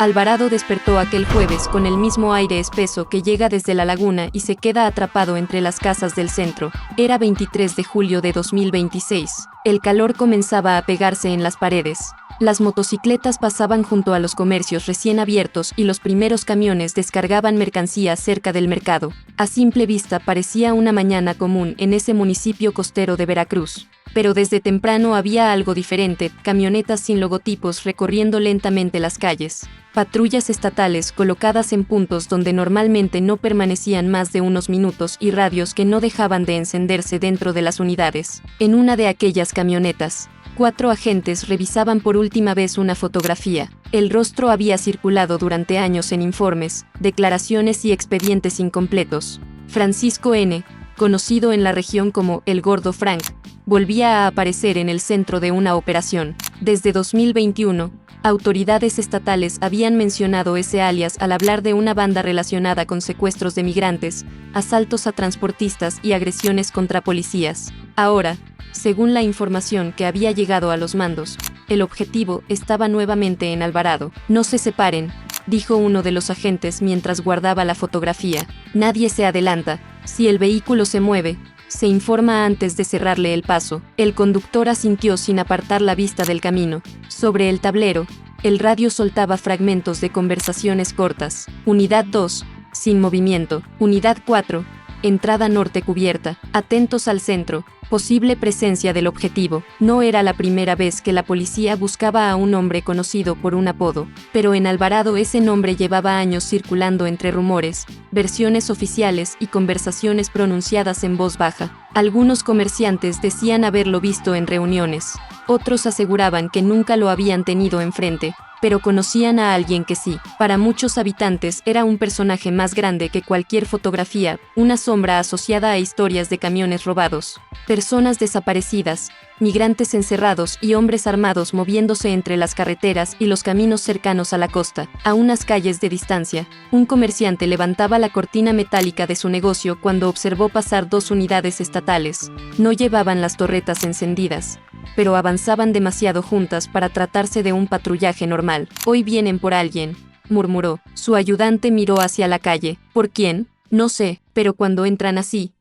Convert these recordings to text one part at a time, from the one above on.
Alvarado despertó aquel jueves con el mismo aire espeso que llega desde la laguna y se queda atrapado entre las casas del centro. Era 23 de julio de 2026. El calor comenzaba a pegarse en las paredes. Las motocicletas pasaban junto a los comercios recién abiertos y los primeros camiones descargaban mercancía cerca del mercado. A simple vista parecía una mañana común en ese municipio costero de Veracruz. Pero desde temprano había algo diferente, camionetas sin logotipos recorriendo lentamente las calles. Patrullas estatales colocadas en puntos donde normalmente no permanecían más de unos minutos y radios que no dejaban de encenderse dentro de las unidades. En una de aquellas camionetas, 4 agentes revisaban por última vez una fotografía. El rostro había circulado durante años en informes, declaraciones y expedientes incompletos. Francisco N., conocido en la región como el Gordo Frank, volvía a aparecer en el centro de una operación. Desde 2021, autoridades estatales habían mencionado ese alias al hablar de una banda relacionada con secuestros de migrantes, asaltos a transportistas y agresiones contra policías. Ahora, según la información que había llegado a los mandos, el objetivo estaba nuevamente en Alvarado. «No se separen», dijo uno de los agentes mientras guardaba la fotografía. «Nadie se adelanta. Si el vehículo se mueve, se informa antes de cerrarle el paso». El conductor asintió sin apartar la vista del camino. Sobre el tablero, el radio soltaba fragmentos de conversaciones cortas. Unidad 2, sin movimiento. Unidad 4, entrada norte cubierta. Atentos al centro. Posible presencia del objetivo. No era la primera vez que la policía buscaba a un hombre conocido por un apodo, pero en Alvarado ese nombre llevaba años circulando entre rumores, versiones oficiales y conversaciones pronunciadas en voz baja. Algunos comerciantes decían haberlo visto en reuniones, otros aseguraban que nunca lo habían tenido enfrente, pero conocían a alguien que sí. Para muchos habitantes era un personaje más grande que cualquier fotografía, una sombra asociada a historias de camiones robados, personas desaparecidas, migrantes encerrados y hombres armados moviéndose entre las carreteras y los caminos cercanos a la costa. A unas calles de distancia, un comerciante levantaba la cortina metálica de su negocio cuando observó pasar 2 unidades estatales. No llevaban las torretas encendidas, pero avanzaban demasiado juntas para tratarse de un patrullaje normal. «Hoy vienen por alguien», murmuró. Su ayudante miró hacia la calle. «¿Por quién? No sé, pero cuando entran así,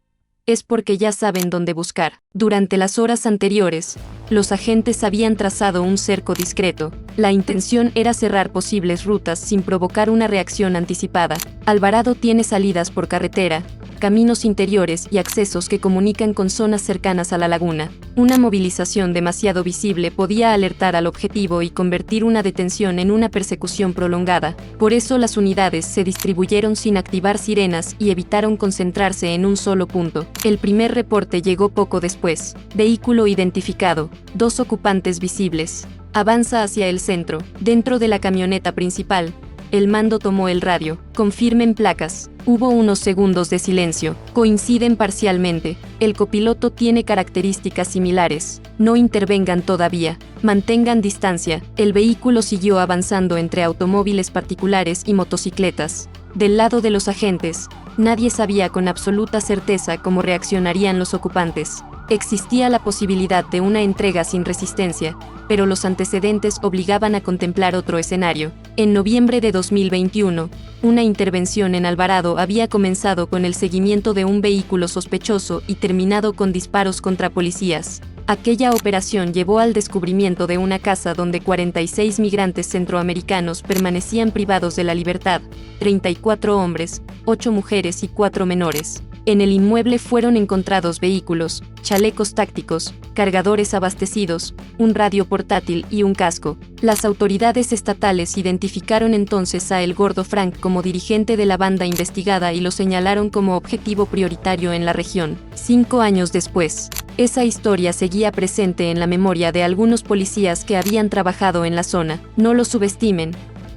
es porque ya saben dónde buscar». Durante las horas anteriores, los agentes habían trazado un cerco discreto. La intención era cerrar posibles rutas sin provocar una reacción anticipada. Alvarado tiene salidas por carretera, caminos interiores y accesos que comunican con zonas cercanas a la laguna. Una movilización demasiado visible podía alertar al objetivo y convertir una detención en una persecución prolongada. Por eso las unidades se distribuyeron sin activar sirenas y evitaron concentrarse en un solo punto. El primer reporte llegó poco después. Vehículo identificado, 2 ocupantes visibles. Avanza hacia el centro. Dentro de la camioneta principal, el mando tomó el radio. «Confirmen placas». Hubo unos segundos de silencio. «Coinciden parcialmente. El copiloto tiene características similares. No intervengan todavía. Mantengan distancia». El vehículo siguió avanzando entre automóviles particulares y motocicletas. Del lado de los agentes, nadie sabía con absoluta certeza cómo reaccionarían los ocupantes. Existía la posibilidad de una entrega sin resistencia, pero los antecedentes obligaban a contemplar otro escenario. En noviembre de 2021, una intervención en Alvarado había comenzado con el seguimiento de un vehículo sospechoso y terminado con disparos contra policías. Aquella operación llevó al descubrimiento de una casa donde 46 migrantes centroamericanos permanecían privados de la libertad, 34 hombres, 8 mujeres y 4 menores. En el inmueble fueron encontrados vehículos, chalecos tácticos, cargadores abastecidos, un radio portátil y un casco. Las autoridades estatales identificaron entonces a El Gordo Frank como dirigente de la banda investigada y lo señalaron como objetivo prioritario en la región. 5 años después, esa historia seguía presente en la memoria de algunos policías que habían trabajado en la zona. «No lo subestimen»,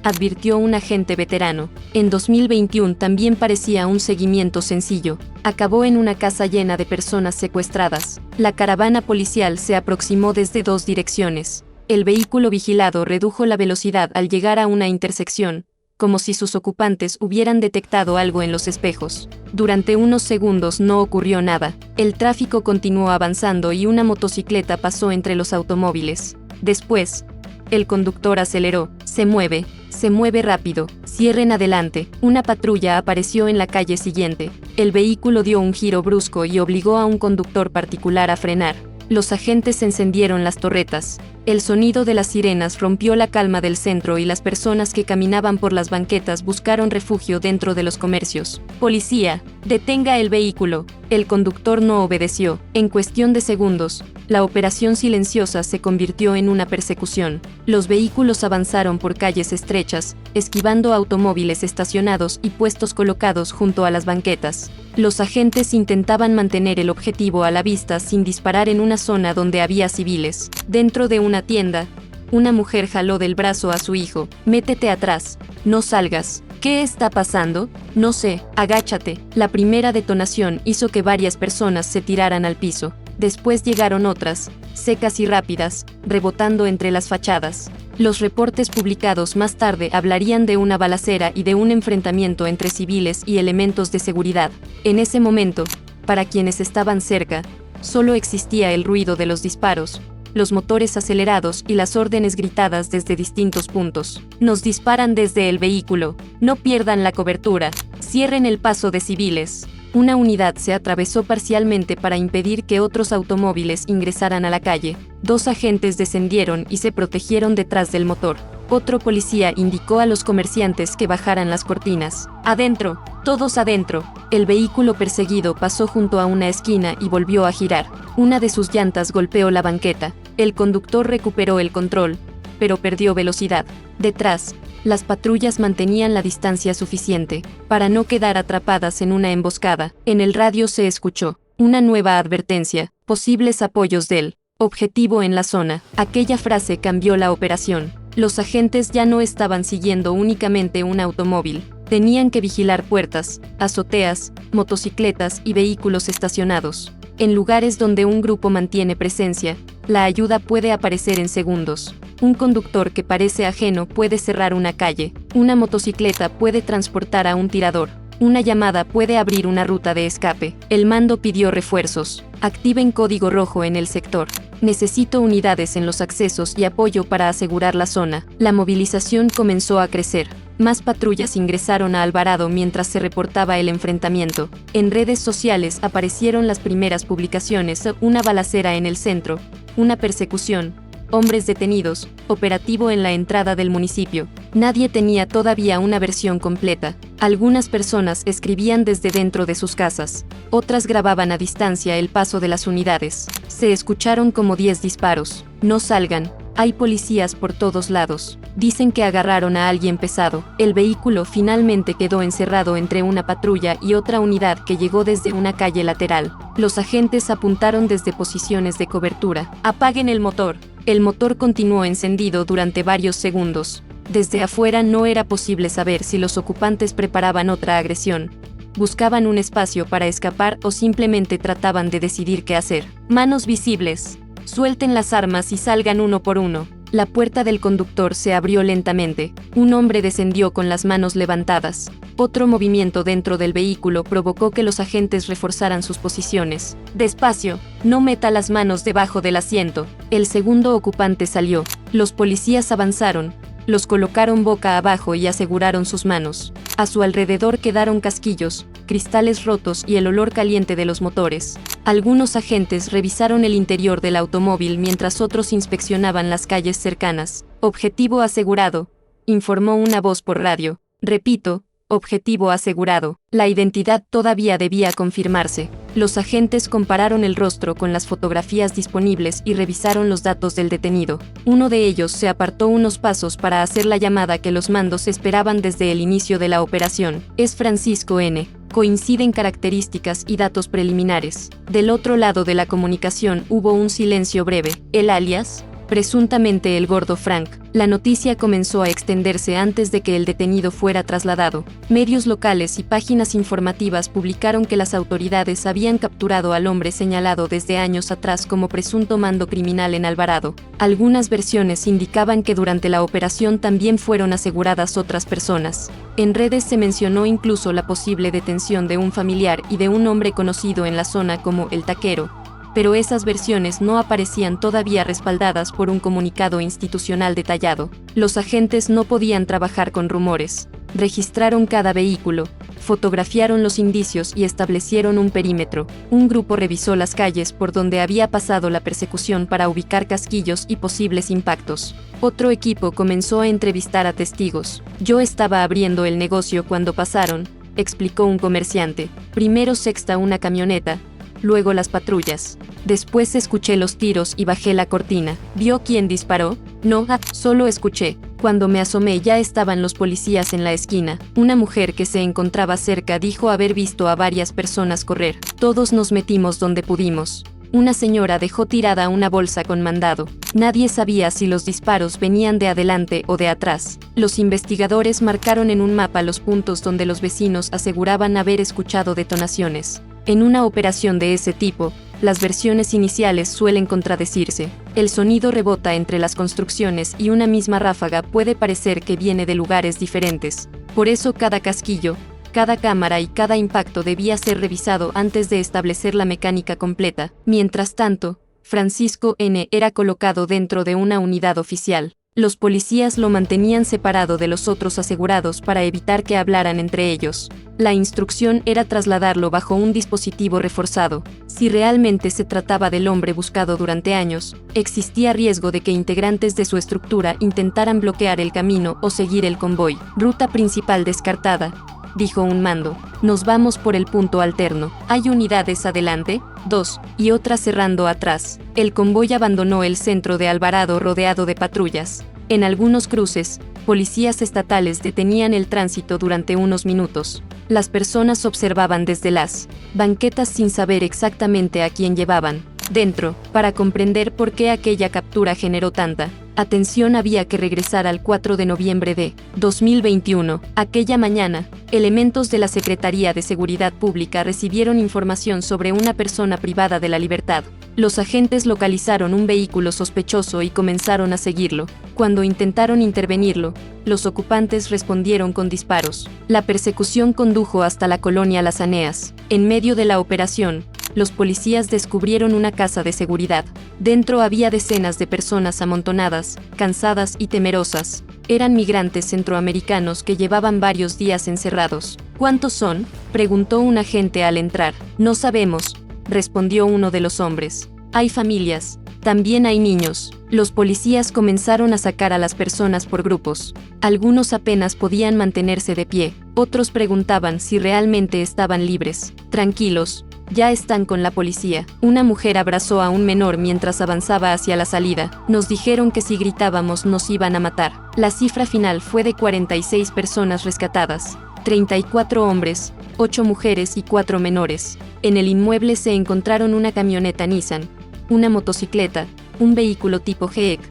advirtió un agente veterano. En 2021 también parecía un seguimiento sencillo. Acabó en una casa llena de personas secuestradas. La caravana policial se aproximó desde 2 direcciones. El vehículo vigilado redujo la velocidad al llegar a una intersección, como si sus ocupantes hubieran detectado algo en los espejos. Durante unos segundos no ocurrió nada. El tráfico continuó avanzando y una motocicleta pasó entre los automóviles. Después, el conductor aceleró. «Se mueve», Se mueve rápido. Cierren adelante. Una patrulla apareció en la calle siguiente. El vehículo dio un giro brusco y obligó a un conductor particular a frenar. Los agentes encendieron las torretas. El sonido de las sirenas rompió la calma del centro y las personas que caminaban por las banquetas buscaron refugio dentro de los comercios. Policía, detenga el vehículo. El conductor no obedeció. En cuestión de segundos, la operación silenciosa se convirtió en una persecución. Los vehículos avanzaron por calles estrechas, esquivando automóviles estacionados y puestos colocados junto a las banquetas. Los agentes intentaban mantener el objetivo a la vista sin disparar en una zona donde había civiles. Dentro de una tienda, una mujer jaló del brazo a su hijo. Métete atrás, no salgas. ¿Qué está pasando? No sé, agáchate. La primera detonación hizo que varias personas se tiraran al piso. Después llegaron otras, secas y rápidas, rebotando entre las fachadas. Los reportes publicados más tarde hablarían de una balacera y de un enfrentamiento entre civiles y elementos de seguridad. En ese momento, para quienes estaban cerca, solo existía el ruido de los disparos, los motores acelerados y las órdenes gritadas desde distintos puntos. Nos disparan desde el vehículo. No pierdan la cobertura. Cierren el paso de civiles. Una unidad se atravesó parcialmente para impedir que otros automóviles ingresaran a la calle. 2 agentes descendieron y se protegieron detrás del motor. Otro policía indicó a los comerciantes que bajaran las cortinas. Adentro, todos adentro. El vehículo perseguido pasó junto a una esquina y volvió a girar. Una de sus llantas golpeó la banqueta. El conductor recuperó el control, pero perdió velocidad. Detrás, las patrullas mantenían la distancia suficiente para no quedar atrapadas en una emboscada. En el radio se escuchó una nueva advertencia: posibles apoyos del objetivo en la zona. Aquella frase cambió la operación. Los agentes ya no estaban siguiendo únicamente un automóvil. Tenían que vigilar puertas, azoteas, motocicletas y vehículos estacionados. En lugares donde un grupo mantiene presencia, la ayuda puede aparecer en segundos. Un conductor que parece ajeno puede cerrar una calle. Una motocicleta puede transportar a un tirador. Una llamada puede abrir una ruta de escape. El mando pidió refuerzos. Activen código rojo en el sector. Necesito unidades en los accesos y apoyo para asegurar la zona. La movilización comenzó a crecer. Más patrullas ingresaron a Alvarado mientras se reportaba el enfrentamiento. En redes sociales aparecieron las primeras publicaciones: una balacera en el centro, una persecución, hombres detenidos, operativo en la entrada del municipio. Nadie tenía todavía una versión completa. Algunas personas escribían desde dentro de sus casas. Otras grababan a distancia el paso de las unidades. Se escucharon como 10 disparos. No salgan. Hay policías por todos lados. Dicen que agarraron a alguien pesado. El vehículo finalmente quedó encerrado entre una patrulla y otra unidad que llegó desde una calle lateral. Los agentes apuntaron desde posiciones de cobertura. Apaguen el motor. El motor continuó encendido durante varios segundos. Desde afuera no era posible saber si los ocupantes preparaban otra agresión, buscaban un espacio para escapar o simplemente trataban de decidir qué hacer. Manos visibles. Suelten las armas y salgan uno por uno. La puerta del conductor se abrió lentamente. Un hombre descendió con las manos levantadas. Otro movimiento dentro del vehículo provocó que los agentes reforzaran sus posiciones. Despacio, no meta las manos debajo del asiento. El segundo ocupante salió. Los policías avanzaron. Los colocaron boca abajo y aseguraron sus manos. A su alrededor quedaron casquillos, cristales rotos y el olor caliente de los motores. Algunos agentes revisaron el interior del automóvil mientras otros inspeccionaban las calles cercanas. Objetivo asegurado, informó una voz por radio. Repito, objetivo asegurado. La identidad todavía debía confirmarse. Los agentes compararon el rostro con las fotografías disponibles y revisaron los datos del detenido. Uno de ellos se apartó unos pasos para hacer la llamada que los mandos esperaban desde el inicio de la operación. Es Francisco N. Coinciden características y datos preliminares. Del otro lado de la comunicación hubo un silencio breve. ¿El alias? Presuntamente el gordo Frank. La noticia comenzó a extenderse antes de que el detenido fuera trasladado. Medios locales y páginas informativas publicaron que las autoridades habían capturado al hombre señalado desde años atrás como presunto mando criminal en Alvarado. Algunas versiones indicaban que durante la operación también fueron aseguradas otras personas. En redes se mencionó incluso la posible detención de un familiar y de un hombre conocido en la zona como el Taquero, pero esas versiones no aparecían todavía respaldadas por un comunicado institucional detallado. Los agentes no podían trabajar con rumores. Registraron cada vehículo, fotografiaron los indicios y establecieron un perímetro. Un grupo revisó las calles por donde había pasado la persecución para ubicar casquillos y posibles impactos. Otro equipo comenzó a entrevistar a testigos. Yo estaba abriendo el negocio cuando pasaron, explicó un comerciante. Primero sexta una camioneta, luego las patrullas. Después escuché los tiros y bajé la cortina. ¿Vio quién disparó? No, solo escuché. Cuando me asomé ya estaban los policías en la esquina. Una mujer que se encontraba cerca dijo haber visto a varias personas correr. Todos nos metimos donde pudimos. Una señora dejó tirada una bolsa con mandado. Nadie sabía si los disparos venían de adelante o de atrás. Los investigadores marcaron en un mapa los puntos donde los vecinos aseguraban haber escuchado detonaciones. En una operación de ese tipo, las versiones iniciales suelen contradecirse. El sonido rebota entre las construcciones y una misma ráfaga puede parecer que viene de lugares diferentes. Por eso cada casquillo, cada cámara y cada impacto debía ser revisado antes de establecer la mecánica completa. Mientras tanto, Francisco N. era colocado dentro de una unidad oficial. Los policías lo mantenían separado de los otros asegurados para evitar que hablaran entre ellos. La instrucción era trasladarlo bajo un dispositivo reforzado. Si realmente se trataba del hombre buscado durante años, existía riesgo de que integrantes de su estructura intentaran bloquear el camino o seguir el convoy. Ruta principal descartada, dijo un mando. Nos vamos por el punto alterno. ¿Hay unidades adelante? 2, y otras cerrando atrás. El convoy abandonó el centro de Alvarado rodeado de patrullas. En algunos cruces, policías estatales detenían el tránsito durante unos minutos. Las personas observaban desde las banquetas sin saber exactamente a quién llevaban. Dentro, para comprender por qué aquella captura generó tanta atención había que regresar al 4 de noviembre de 2021. Aquella mañana, elementos de la Secretaría de Seguridad Pública recibieron información sobre una persona privada de la libertad. Los agentes localizaron un vehículo sospechoso y comenzaron a seguirlo. Cuando intentaron intervenirlo, los ocupantes respondieron con disparos. La persecución condujo hasta la colonia Las Aneas. En medio de la operación, los policías descubrieron una casa de seguridad. Dentro había decenas de personas amontonadas, cansadas y temerosas. Eran migrantes centroamericanos que llevaban varios días encerrados. ¿Cuántos son?, preguntó un agente al entrar. No sabemos, respondió uno de los hombres. Hay familias, también hay niños. Los policías comenzaron a sacar a las personas por grupos. Algunos apenas podían mantenerse de pie. Otros preguntaban si realmente estaban libres. Tranquilos, ya están con la policía. Una mujer abrazó a un menor mientras avanzaba hacia la salida. Nos dijeron que si gritábamos nos iban a matar. La cifra final fue de 46 personas rescatadas, 34 hombres, 8 mujeres y 4 menores. En el inmueble se encontraron una camioneta Nissan, una motocicleta, un vehículo tipo GEC,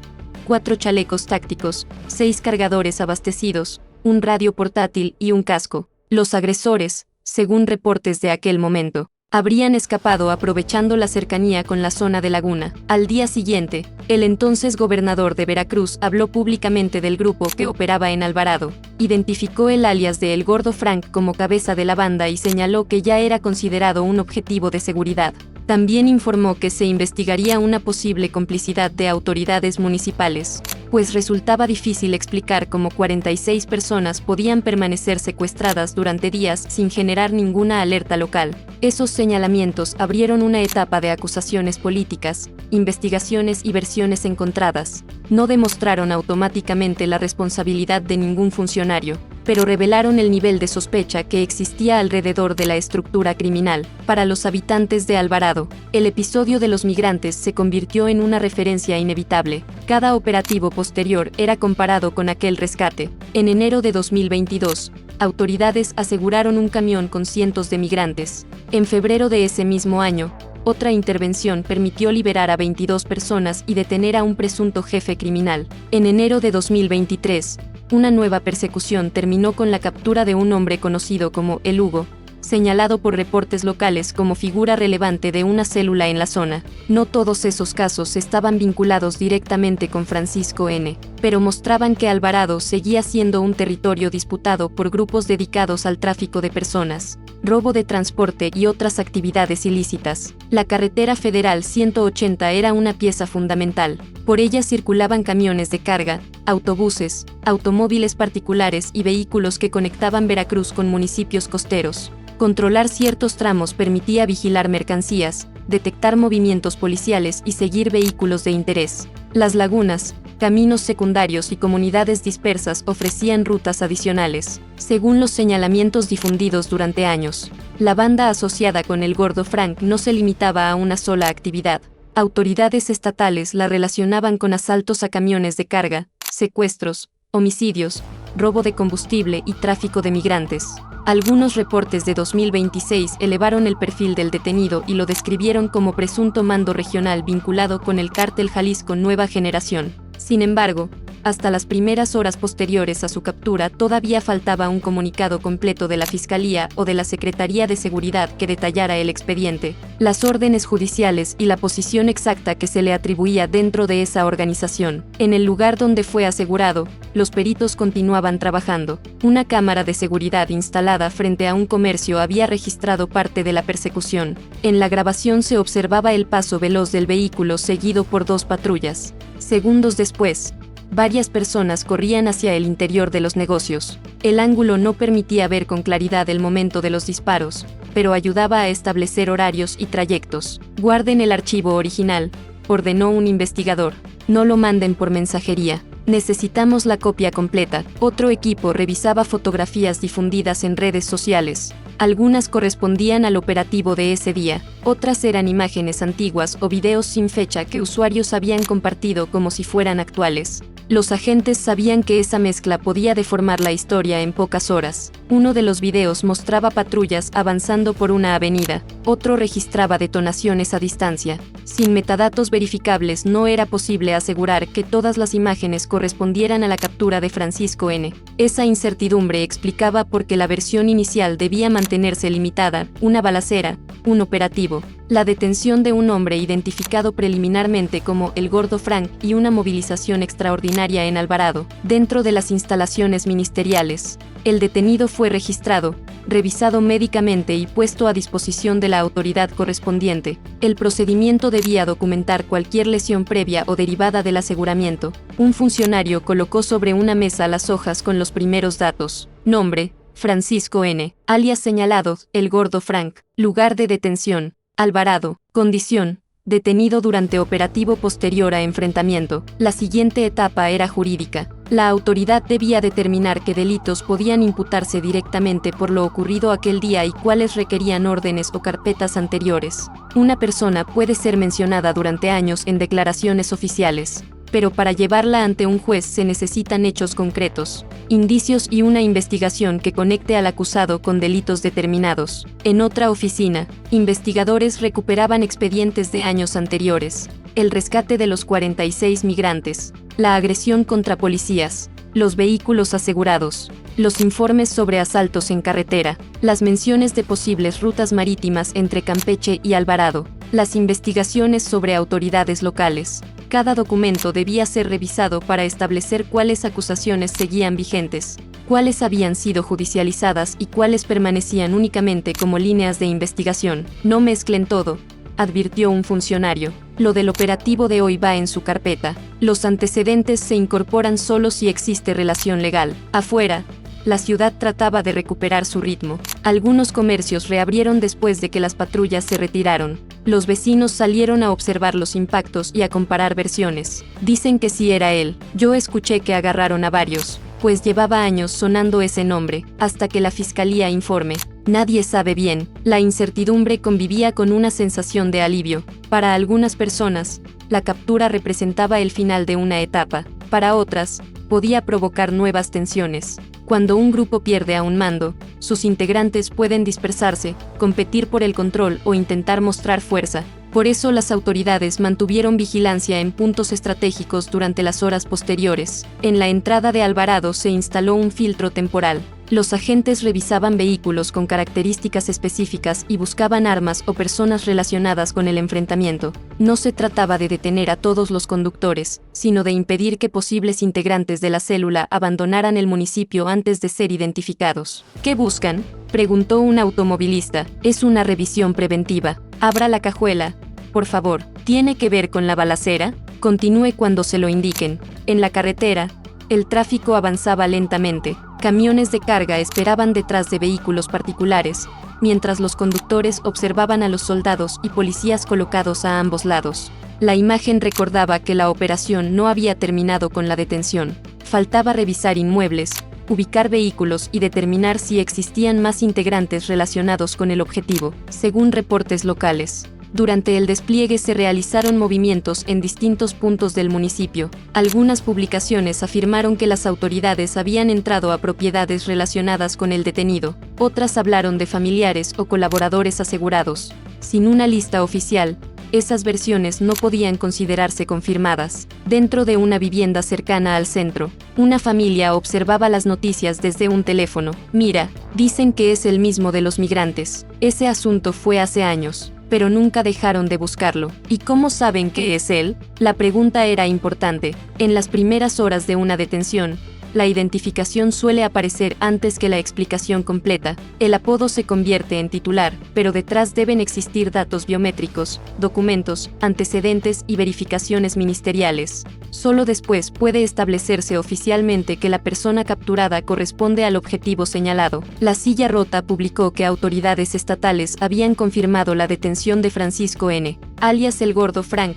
4 chalecos tácticos, 6 cargadores abastecidos, un radio portátil y un casco. Los agresores, según reportes de aquel momento, habrían escapado aprovechando la cercanía con la zona de Laguna. Al día siguiente, el entonces gobernador de Veracruz habló públicamente del grupo que operaba en Alvarado. Identificó el alias de El Gordo Frank como cabeza de la banda y señaló que ya era considerado un objetivo de seguridad. También informó que se investigaría una posible complicidad de autoridades municipales, pues resultaba difícil explicar cómo 46 personas podían permanecer secuestradas durante días sin generar ninguna alerta local. Esos señalamientos abrieron una etapa de acusaciones políticas, investigaciones y versiones encontradas. No demostraron automáticamente la responsabilidad de ningún funcionario, pero revelaron el nivel de sospecha que existía alrededor de la estructura criminal. Para los habitantes de Alvarado, el episodio de los migrantes se convirtió en una referencia inevitable. Cada operativo posterior era comparado con aquel rescate. En enero de 2022, autoridades aseguraron un camión con cientos de migrantes. En febrero de ese mismo año, otra intervención permitió liberar a 22 personas y detener a un presunto jefe criminal. En enero de 2023, una nueva persecución terminó con la captura de un hombre conocido como El Hugo, señalado por reportes locales como figura relevante de una célula en la zona. No todos esos casos estaban vinculados directamente con Francisco N., pero mostraban que Alvarado seguía siendo un territorio disputado por grupos dedicados al tráfico de personas. robo de transporte y otras actividades ilícitas. La carretera federal 180 era una pieza fundamental. Por ella circulaban camiones de carga, autobuses, automóviles particulares y vehículos que conectaban Veracruz con municipios costeros. Controlar ciertos tramos permitía vigilar mercancías, detectar movimientos policiales y seguir vehículos de interés. Las lagunas, caminos secundarios y comunidades dispersas ofrecían rutas adicionales. Según los señalamientos difundidos durante años, la banda asociada con el Gordo Frank no se limitaba a una sola actividad. Autoridades estatales la relacionaban con asaltos a camiones de carga, secuestros, homicidios, robo de combustible y tráfico de migrantes. Algunos reportes de 2026 elevaron el perfil del detenido y lo describieron como presunto mando regional vinculado con el cártel Jalisco Nueva Generación. Sin embargo, hasta las primeras horas posteriores a su captura todavía faltaba un comunicado completo de la Fiscalía o de la Secretaría de Seguridad que detallara el expediente, las órdenes judiciales y la posición exacta que se le atribuía dentro de esa organización. En el lugar donde fue asegurado, los peritos continuaban trabajando. Una cámara de seguridad instalada frente a un comercio había registrado parte de la persecución. En la grabación se observaba el paso veloz del vehículo seguido por dos patrullas. Segundos después, varias personas corrían hacia el interior de los negocios. El ángulo no permitía ver con claridad el momento de los disparos, pero ayudaba a establecer horarios y trayectos. Guarden el archivo original, ordenó un investigador. No lo manden por mensajería. Necesitamos la copia completa. Otro equipo revisaba fotografías difundidas en redes sociales. Algunas correspondían al operativo de ese día, otras eran imágenes antiguas o videos sin fecha que usuarios habían compartido como si fueran actuales. Los agentes sabían que esa mezcla podía deformar la historia en pocas horas. Uno de los videos mostraba patrullas avanzando por una avenida, otro registraba detonaciones a distancia. Sin metadatos verificables no era posible asegurar que todas las imágenes correspondieran a la captura de Francisco N. Esa incertidumbre explicaba por qué la versión inicial debía mantenerse limitada: una balacera, un operativo, la detención de un hombre identificado preliminarmente como el Gordo Frank y una movilización extraordinaria en Alvarado, dentro de las instalaciones ministeriales. El detenido fue registrado, revisado médicamente y puesto a disposición de la autoridad correspondiente. El procedimiento debía documentar cualquier lesión previa o derivada del aseguramiento. Un funcionario colocó sobre una mesa las hojas con los primeros datos. Nombre: Francisco N., alias señalado, el Gordo Frank. Lugar de detención: Alvarado. Condición: detenido durante operativo posterior a enfrentamiento. La siguiente etapa era jurídica. La autoridad debía determinar qué delitos podían imputarse directamente por lo ocurrido aquel día y cuáles requerían órdenes o carpetas anteriores. Una persona puede ser mencionada durante años en declaraciones oficiales, pero para llevarla ante un juez se necesitan hechos concretos, indicios y una investigación que conecte al acusado con delitos determinados. En otra oficina, investigadores recuperaban expedientes de años anteriores: el rescate de los 46 migrantes, la agresión contra policías, los vehículos asegurados, los informes sobre asaltos en carretera, las menciones de posibles rutas marítimas entre Campeche y Alvarado, las investigaciones sobre autoridades locales. Cada documento debía ser revisado para establecer cuáles acusaciones seguían vigentes, cuáles habían sido judicializadas y cuáles permanecían únicamente como líneas de investigación. No mezclen todo, advirtió un funcionario. Lo del operativo de hoy va en su carpeta. Los antecedentes se incorporan solo si existe relación legal. Afuera, la ciudad trataba de recuperar su ritmo. Algunos comercios reabrieron después de que las patrullas se retiraron. Los vecinos salieron a observar los impactos y a comparar versiones. Dicen que sí era él. Yo escuché que agarraron a varios, pues llevaba años sonando ese nombre, hasta que la fiscalía informe. Nadie sabe bien. La incertidumbre convivía con una sensación de alivio. Para algunas personas, la captura representaba el final de una etapa. Para otras, podía provocar nuevas tensiones. Cuando un grupo pierde a un mando, sus integrantes pueden dispersarse, competir por el control o intentar mostrar fuerza. Por eso las autoridades mantuvieron vigilancia en puntos estratégicos durante las horas posteriores. En la entrada de Alvarado se instaló un filtro temporal. Los agentes revisaban vehículos con características específicas y buscaban armas o personas relacionadas con el enfrentamiento. No se trataba de detener a todos los conductores, sino de impedir que posibles integrantes de la célula abandonaran el municipio antes de ser identificados. ¿Qué buscan?, preguntó un automovilista. Es una revisión preventiva. Abra la cajuela, por favor. ¿Tiene que ver con la balacera? Continúe cuando se lo indiquen. En la carretera, el tráfico avanzaba lentamente. Camiones de carga esperaban detrás de vehículos particulares, mientras los conductores observaban a los soldados y policías colocados a ambos lados. La imagen recordaba que la operación no había terminado con la detención. Faltaba revisar inmuebles, ubicar vehículos y determinar si existían más integrantes relacionados con el objetivo, según reportes locales. Durante el despliegue se realizaron movimientos en distintos puntos del municipio. Algunas publicaciones afirmaron que las autoridades habían entrado a propiedades relacionadas con el detenido. Otras hablaron de familiares o colaboradores asegurados. Sin una lista oficial, esas versiones no podían considerarse confirmadas. Dentro de una vivienda cercana al centro, una familia observaba las noticias desde un teléfono. Mira, dicen que es el mismo de los migrantes. Ese asunto fue hace años, pero nunca dejaron de buscarlo. ¿Y cómo saben que es él? La pregunta era importante. En las primeras horas de una detención, la identificación suele aparecer antes que la explicación completa. El apodo se convierte en titular, pero detrás deben existir datos biométricos, documentos, antecedentes y verificaciones ministeriales. Solo después puede establecerse oficialmente que la persona capturada corresponde al objetivo señalado. La Silla Rota publicó que autoridades estatales habían confirmado la detención de Francisco N., alias el Gordo Frank,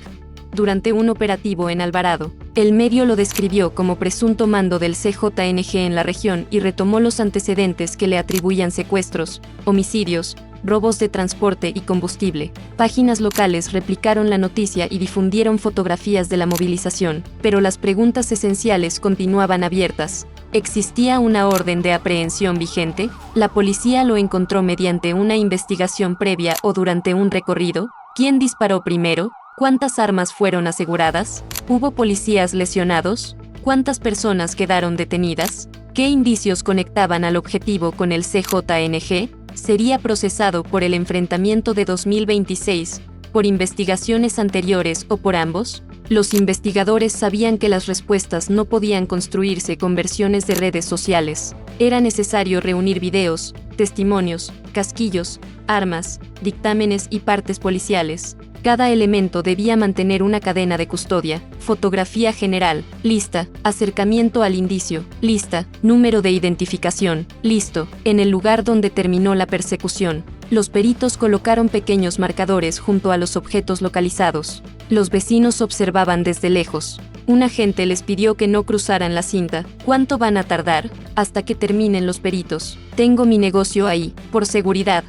durante un operativo en Alvarado. El medio lo describió como presunto mando del CJNG en la región y retomó los antecedentes que le atribuían secuestros, homicidios, robos de transporte y combustible. Páginas locales replicaron la noticia y difundieron fotografías de la movilización, pero las preguntas esenciales continuaban abiertas. ¿Existía una orden de aprehensión vigente? ¿La policía lo encontró mediante una investigación previa o durante un recorrido? ¿Quién disparó primero? ¿Cuántas armas fueron aseguradas? ¿Hubo policías lesionados? ¿Cuántas personas quedaron detenidas? ¿Qué indicios conectaban al objetivo con el CJNG? ¿Sería procesado por el enfrentamiento de 2026, por investigaciones anteriores o por ambos? Los investigadores sabían que las respuestas no podían construirse con versiones de redes sociales. Era necesario reunir videos, testimonios, casquillos, armas, dictámenes y partes policiales. Cada elemento debía mantener una cadena de custodia. Fotografía general, lista. Acercamiento al indicio, lista. Número de identificación, listo. En el lugar donde terminó la persecución, los peritos colocaron pequeños marcadores junto a los objetos localizados. Los vecinos observaban desde lejos. Un agente les pidió que no cruzaran la cinta. ¿Cuánto van a tardar? Hasta que terminen los peritos. Tengo mi negocio ahí, por seguridad.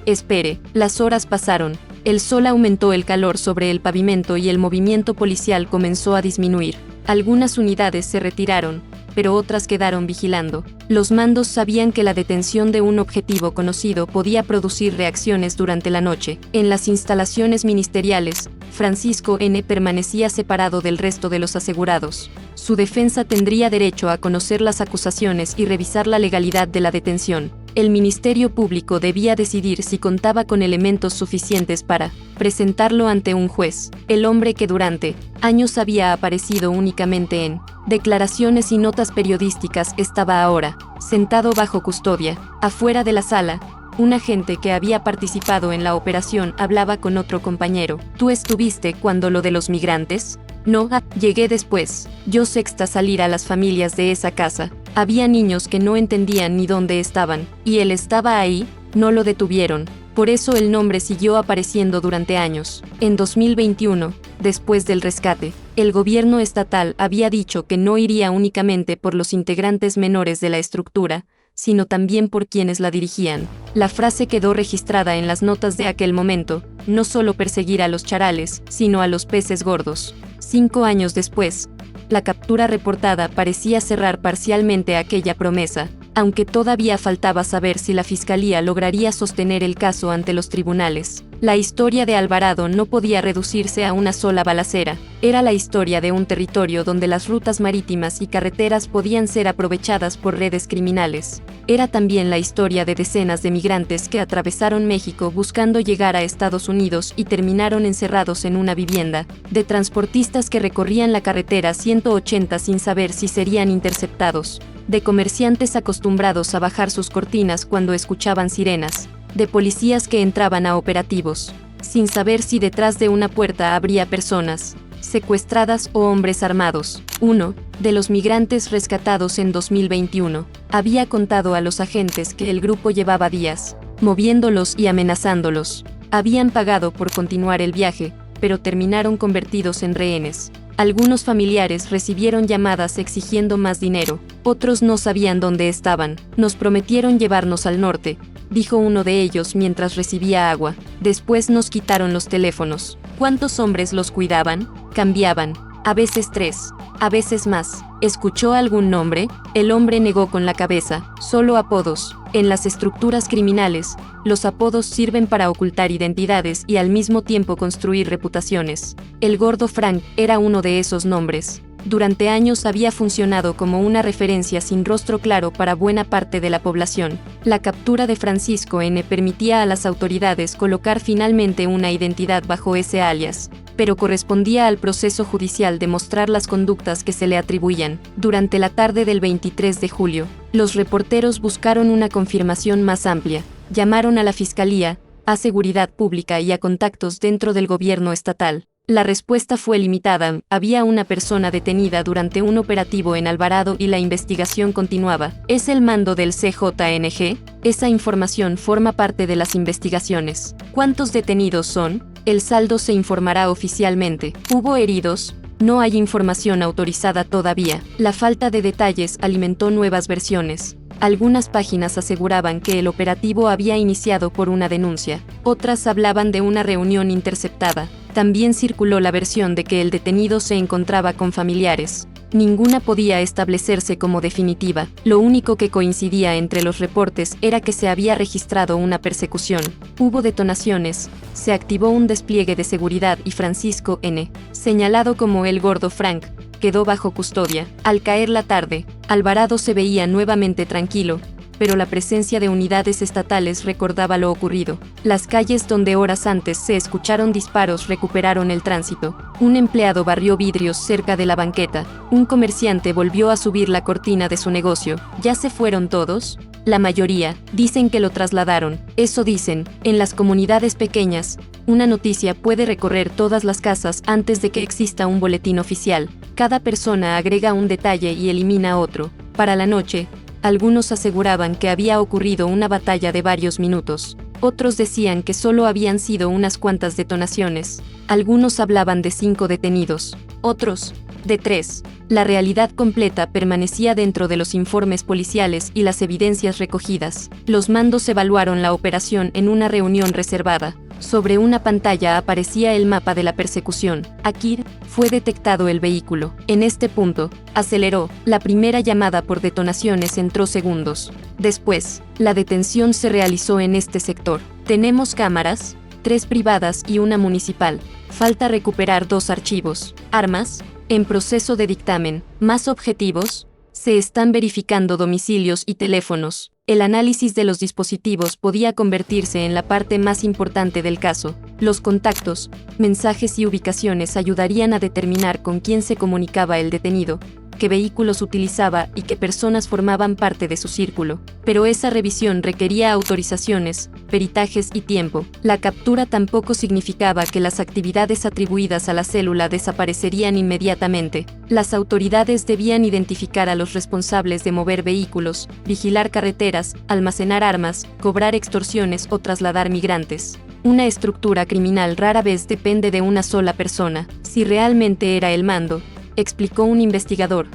Espere. Las horas pasaron. El sol aumentó el calor sobre el pavimento y el movimiento policial comenzó a disminuir. Algunas unidades se retiraron, pero otras quedaron vigilando. Los mandos sabían que la detención de un objetivo conocido podía producir reacciones durante la noche. En las instalaciones ministeriales, Francisco N. permanecía separado del resto de los asegurados. Su defensa tendría derecho a conocer las acusaciones y revisar la legalidad de la detención. El Ministerio Público debía decidir si contaba con elementos suficientes para presentarlo ante un juez. El hombre que durante años había aparecido únicamente en declaraciones y notas periodísticas estaba ahora sentado bajo custodia. Afuera de la sala, un agente que había participado en la operación hablaba con otro compañero. ¿Tú estuviste cuando lo de los migrantes? No, llegué después. Yo sexta salir a las familias de esa casa. Había niños que no entendían ni dónde estaban, y él estaba ahí, no lo detuvieron. Por eso el nombre siguió apareciendo durante años. En 2021, después del rescate, el gobierno estatal había dicho que no iría únicamente por los integrantes menores de la estructura, sino también por quienes la dirigían. La frase quedó registrada en las notas de aquel momento: no solo perseguir a los charales, sino a los peces gordos. 5 años después, la captura reportada parecía cerrar parcialmente aquella promesa. aunque todavía faltaba saber si la fiscalía lograría sostener el caso ante los tribunales. La historia de Alvarado no podía reducirse a una sola balacera. Era la historia de un territorio donde las rutas marítimas y carreteras podían ser aprovechadas por redes criminales. Era también la historia de decenas de migrantes que atravesaron México buscando llegar a Estados Unidos y terminaron encerrados en una vivienda, de transportistas que recorrían la carretera 180 sin saber si serían interceptados, de comerciantes acostumbrados a bajar sus cortinas cuando escuchaban sirenas, de policías que entraban a operativos, sin saber si detrás de una puerta habría personas secuestradas o hombres armados. Uno de los migrantes rescatados en 2021 había contado a los agentes que el grupo llevaba días moviéndolos y amenazándolos. Habían pagado por continuar el viaje, pero terminaron convertidos en rehenes. Algunos familiares recibieron llamadas exigiendo más dinero, otros no sabían dónde estaban. Nos prometieron llevarnos al norte, dijo uno de ellos mientras recibía agua. Después nos quitaron los teléfonos. ¿Cuántos hombres los cuidaban? Cambiaban. A veces 3, a veces más. ¿Escuchó algún nombre? El hombre negó con la cabeza. Solo apodos. En las estructuras criminales, los apodos sirven para ocultar identidades y al mismo tiempo construir reputaciones. El Gordo Frank era uno de esos nombres. Durante años había funcionado como una referencia sin rostro claro para buena parte de la población. La captura de Francisco N. permitía a las autoridades colocar finalmente una identidad bajo ese alias, pero correspondía al proceso judicial demostrar las conductas que se le atribuían. Durante la tarde del 23 de julio, los reporteros buscaron una confirmación más amplia. Llamaron a la Fiscalía, a Seguridad Pública y a contactos dentro del gobierno estatal. La respuesta fue limitada. Había una persona detenida durante un operativo en Alvarado y la investigación continuaba. ¿Es el mando del CJNG? Esa información forma parte de las investigaciones. ¿Cuántos detenidos son? El saldo se informará oficialmente. ¿Hubo heridos? No hay información autorizada todavía. La falta de detalles alimentó nuevas versiones. Algunas páginas aseguraban que el operativo había iniciado por una denuncia. Otras hablaban de una reunión interceptada. También circuló la versión de que el detenido se encontraba con familiares. Ninguna podía establecerse como definitiva. Lo único que coincidía entre los reportes era que se había registrado una persecución. Hubo detonaciones, se activó un despliegue de seguridad y Francisco N., señalado como el Gordo Frank, quedó bajo custodia. Al caer la tarde, Alvarado se veía nuevamente tranquilo, pero la presencia de unidades estatales recordaba lo ocurrido. Las calles donde horas antes se escucharon disparos recuperaron el tránsito. Un empleado barrió vidrios cerca de la banqueta. Un comerciante volvió a subir la cortina de su negocio. ¿Ya se fueron todos? La mayoría dicen que lo trasladaron. Eso dicen. En las comunidades pequeñas, una noticia puede recorrer todas las casas antes de que exista un boletín oficial. Cada persona agrega un detalle y elimina otro. Para la noche, algunos aseguraban que había ocurrido una batalla de varios minutos. Otros decían que solo habían sido unas cuantas detonaciones. Algunos hablaban de 5 detenidos. Otros, de 3. La realidad completa permanecía dentro de los informes policiales y las evidencias recogidas. Los mandos evaluaron la operación en una reunión reservada. Sobre una pantalla aparecía el mapa de la persecución. Aquí fue detectado el vehículo. En este punto, aceleró. La primera llamada por detonaciones entró segundos. Después, la detención se realizó en este sector. Tenemos cámaras, 3 privadas y una municipal. Falta recuperar 2 archivos. Armas, en proceso de dictamen. Más objetivos, se están verificando domicilios y teléfonos. El análisis de los dispositivos podía convertirse en la parte más importante del caso. Los contactos, mensajes y ubicaciones ayudarían a determinar con quién se comunicaba el detenido, qué vehículos utilizaba y qué personas formaban parte de su círculo. Pero esa revisión requería autorizaciones, peritajes y tiempo. La captura tampoco significaba que las actividades atribuidas a la célula desaparecerían inmediatamente. Las autoridades debían identificar a los responsables de mover vehículos, vigilar carreteras, almacenar armas, cobrar extorsiones o trasladar migrantes. Una estructura criminal rara vez depende de una sola persona. Si realmente era el mando, explicó un investigador,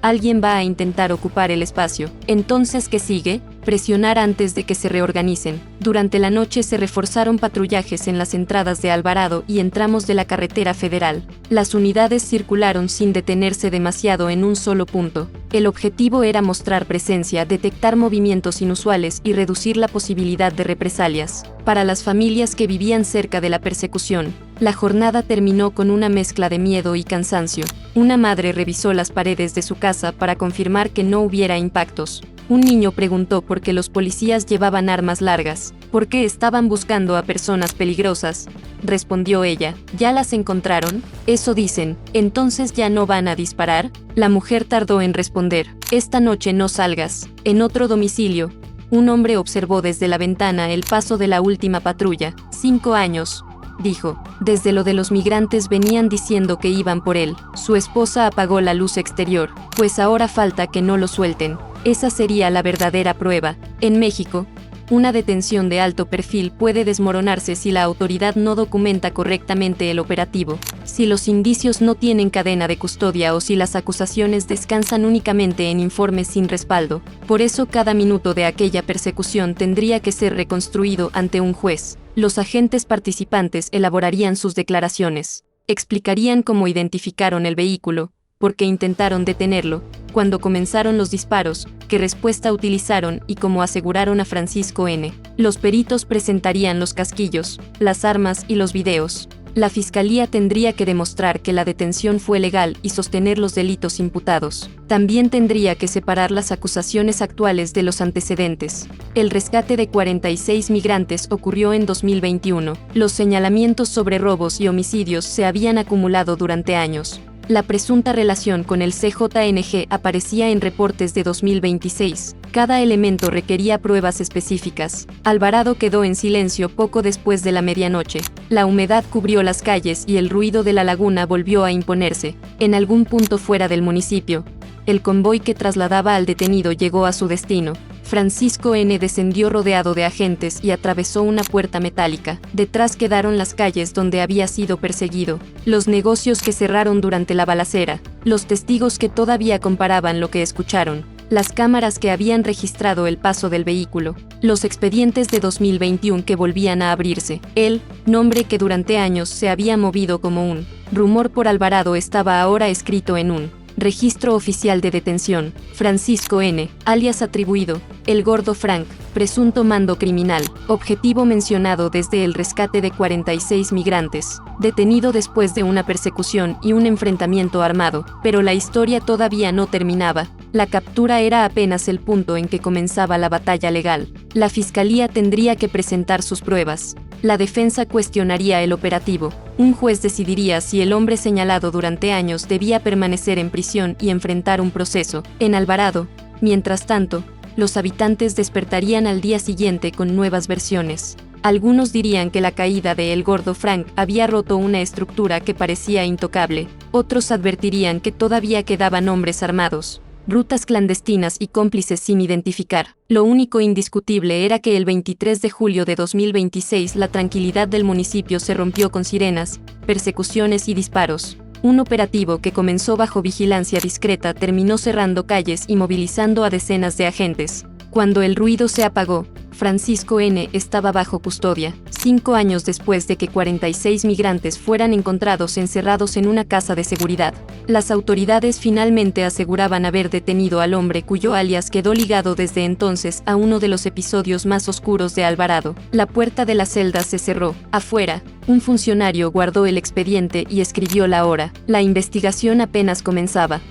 Alguien va a intentar ocupar el espacio. Entonces, ¿qué sigue? Presionar antes de que se reorganicen. Durante la noche se reforzaron patrullajes en las entradas de Alvarado y en tramos de la carretera federal. Las unidades circularon sin detenerse demasiado en un solo punto. El objetivo era mostrar presencia, detectar movimientos inusuales y reducir la posibilidad de represalias. Para las familias que vivían cerca de la persecución, la jornada terminó con una mezcla de miedo y cansancio. Una madre revisó las paredes de su casa para confirmar que no hubiera impactos. Un niño preguntó por qué los policías llevaban armas largas. ¿Por qué estaban buscando a personas peligrosas? Respondió ella. ¿Ya las encontraron? Eso dicen. ¿Entonces ya no van a disparar? La mujer tardó en responder. Esta noche no salgas. En otro domicilio, un hombre observó desde la ventana el paso de la última patrulla. 5 años. Dijo. Desde lo de los migrantes venían diciendo que iban por él. Su esposa apagó la luz exterior. Pues ahora falta que no lo suelten. Esa sería la verdadera prueba. En México, una detención de alto perfil puede desmoronarse si la autoridad no documenta correctamente el operativo, si los indicios no tienen cadena de custodia o si las acusaciones descansan únicamente en informes sin respaldo. Por eso cada minuto de aquella persecución tendría que ser reconstruido ante un juez. Los agentes participantes elaborarían sus declaraciones, explicarían cómo identificaron el vehículo, por qué intentaron detenerlo, cuándo comenzaron los disparos, qué respuesta utilizaron y cómo aseguraron a Francisco N. Los peritos presentarían los casquillos, las armas y los videos. La fiscalía tendría que demostrar que la detención fue legal y sostener los delitos imputados. También tendría que separar las acusaciones actuales de los antecedentes. El rescate de 46 migrantes ocurrió en 2021. Los señalamientos sobre robos y homicidios se habían acumulado durante años. La presunta relación con el CJNG aparecía en reportes de 2026. Cada elemento requería pruebas específicas. Alvarado quedó en silencio poco después de la medianoche. La humedad cubrió las calles y el ruido de la laguna volvió a imponerse. En algún punto fuera del municipio, el convoy que trasladaba al detenido llegó a su destino. Francisco N. descendió rodeado de agentes y atravesó una puerta metálica. Detrás quedaron las calles donde había sido perseguido, los negocios que cerraron durante la balacera, los testigos que todavía comparaban lo que escucharon, las cámaras que habían registrado el paso del vehículo, los expedientes de 2021 que volvían a abrirse. El nombre que durante años se había movido como un rumor por Alvarado estaba ahora escrito en un registro oficial de detención. Francisco N., alias atribuido, el Gordo Frank, presunto mando criminal, objetivo mencionado desde el rescate de 46 migrantes, detenido después de una persecución y un enfrentamiento armado, pero la historia todavía no terminaba. La captura era apenas el punto en que comenzaba la batalla legal. La fiscalía tendría que presentar sus pruebas. La defensa cuestionaría el operativo. Un juez decidiría si el hombre señalado durante años debía permanecer en prisión y enfrentar un proceso. En Alvarado, mientras tanto, los habitantes despertarían al día siguiente con nuevas versiones. Algunos dirían que la caída de El Gordo Frank había roto una estructura que parecía intocable. Otros advertirían que todavía quedaban hombres armados, rutas clandestinas y cómplices sin identificar. Lo único indiscutible era que el 23 de julio de 2026 la tranquilidad del municipio se rompió con sirenas, persecuciones y disparos. Un operativo que comenzó bajo vigilancia discreta terminó cerrando calles y movilizando a decenas de agentes. Cuando el ruido se apagó, Francisco N. estaba bajo custodia, 5 años después de que 46 migrantes fueran encontrados encerrados en una casa de seguridad. Las autoridades finalmente aseguraban haber detenido al hombre cuyo alias quedó ligado desde entonces a uno de los episodios más oscuros de Alvarado. La puerta de la celda se cerró. Afuera, un funcionario guardó el expediente y escribió la hora. La investigación apenas comenzaba.